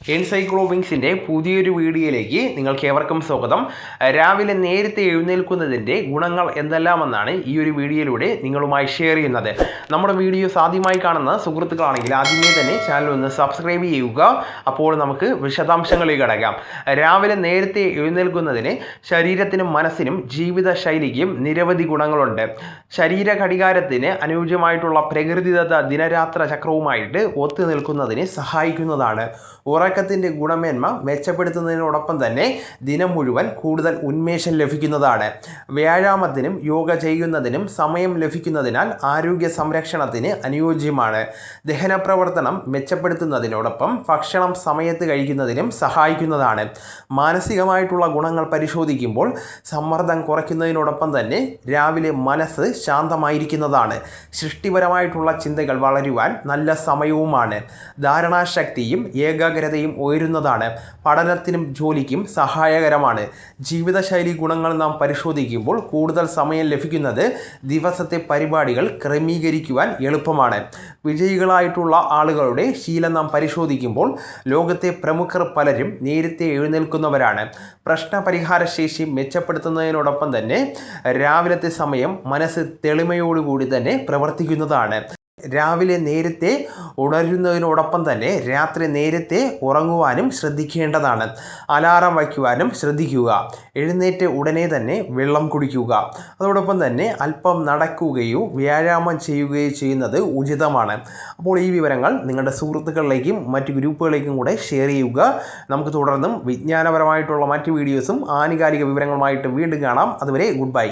എൻസൈക്ലോവിങ്സിൻ്റെ പുതിയൊരു വീഡിയോയിലേക്ക് നിങ്ങൾക്ക് ഏവർക്കും സ്വാഗതം. രാവിലെ നേരത്തെ എഴുന്നേൽക്കുന്നതിൻ്റെ ഗുണങ്ങൾ എന്തെല്ലാമെന്നാണ് ഈ ഒരു വീഡിയോയിലൂടെ നിങ്ങളുമായി ഷെയർ ചെയ്യുന്നത്. നമ്മുടെ വീഡിയോസ് ആദ്യമായി കാണുന്ന സുഹൃത്തുക്കളാണെങ്കിൽ ആദ്യമേ തന്നെ ചാനൽ ഒന്ന് സബ്സ്ക്രൈബ് ചെയ്യുക. അപ്പോൾ നമുക്ക് വിശദാംശങ്ങളിലേക്ക് കടക്കാം. രാവിലെ നേരത്തെ എഴുന്നേൽക്കുന്നതിന് ശരീരത്തിനും മനസ്സിനും ജീവിതശൈലിക്കും നിരവധി ഗുണങ്ങളുണ്ട്. ശരീര ഘടികാരത്തിന് അനുയോജ്യമായിട്ടുള്ള പ്രകൃതിദത്ത ദിനരാത്ര ചക്രവുമായിട്ട് ഒത്തുനിൽക്കുന്നതിന് സഹായിക്കുന്നതാണ്. ഉറക്കത്തിൻ്റെ ഗുണമേന്മ മെച്ചപ്പെടുത്തുന്നതിനോടൊപ്പം തന്നെ ദിനം മുഴുവൻ കൂടുതൽ ഉന്മേഷം ലഭിക്കുന്നതാണ്. വ്യായാമത്തിനും യോഗ ചെയ്യുന്നതിനും സമയം ലഭിക്കുന്നതിനാൽ ആരോഗ്യ സംരക്ഷണത്തിന് അനുയോജ്യമാണ്. ദഹന പ്രവർത്തനം മെച്ചപ്പെടുത്തുന്നതിനോടൊപ്പം ഭക്ഷണം സമയത്ത് കഴിക്കുന്നതിനും സഹായിക്കുന്നതാണ്. മാനസികമായിട്ടുള്ള ഗുണങ്ങൾ പരിശോധിക്കുമ്പോൾ സമ്മർദ്ദം കുറയ്ക്കുന്നതിനോടൊപ്പം തന്നെ രാവിലെ മനസ്സ് ശാന്തമായിരിക്കുന്നതാണ്. സൃഷ്ടിപരമായിട്ടുള്ള ചിന്തകൾ വളരുവാൻ നല്ല സമയവുമാണ്. ധാരണാശക്തിയും ഏകാഗ്രതയും ഉയരുന്നതാണ്. പഠനത്തിനും ജോലിക്കും സഹായകരമാണ്. ജീവിതശൈലി ഗുണങ്ങൾ നാം പരിശോധിക്കുമ്പോൾ കൂടുതൽ സമയം ലഭിക്കുന്നത് ദിവസത്തെ പരിപാടികൾ ക്രമീകരിക്കുവാൻ എളുപ്പമാണ്. വിജയികളായിട്ടുള്ള ആളുകളുടെ ശീലം നാം പരിശോധിക്കുമ്പോൾ ലോകത്തെ പ്രമുഖർ പലരും നേരത്തെ എഴുന്നേൽക്കുന്നവരാണ്. പ്രശ്നപരിഹാര ശേഷി മെച്ചപ്പെടുത്തുന്നതിനോടൊപ്പം തന്നെ രാവിലത്തെ സമയം മനസ്സ് തെളിമയോടുകൂടി തന്നെ പ്രവർത്തിക്കുന്നതാണ്. രാവിലെ നേരത്തെ ഉണരുന്നതിനോടൊപ്പം തന്നെ രാത്രി നേരത്തെ ഉറങ്ങുവാനും ശ്രദ്ധിക്കേണ്ടതാണ്. അലാറം വയ്ക്കുവാനും ശ്രദ്ധിക്കുക. എഴുന്നേറ്റ് ഉടനെ തന്നെ വെള്ളം കുടിക്കുക. അതോടൊപ്പം തന്നെ അല്പം നടക്കുകയോ വ്യായാമം ചെയ്യുകയോ ചെയ്യുന്നത് ഉചിതമാണ്. അപ്പോൾ ഈ വിവരങ്ങൾ നിങ്ങളുടെ സുഹൃത്തുക്കളിലേക്കും മറ്റ് ഗ്രൂപ്പുകളിലേക്കും കൂടെ ഷെയർ ചെയ്യുക. നമുക്ക് തുടർന്നും വിജ്ഞാനപരമായിട്ടുള്ള മറ്റ് വീഡിയോസും ആനുകാലിക വിവരങ്ങളുമായിട്ട് വീണ്ടും കാണാം. അതുവരെ ഗുഡ് ബൈ.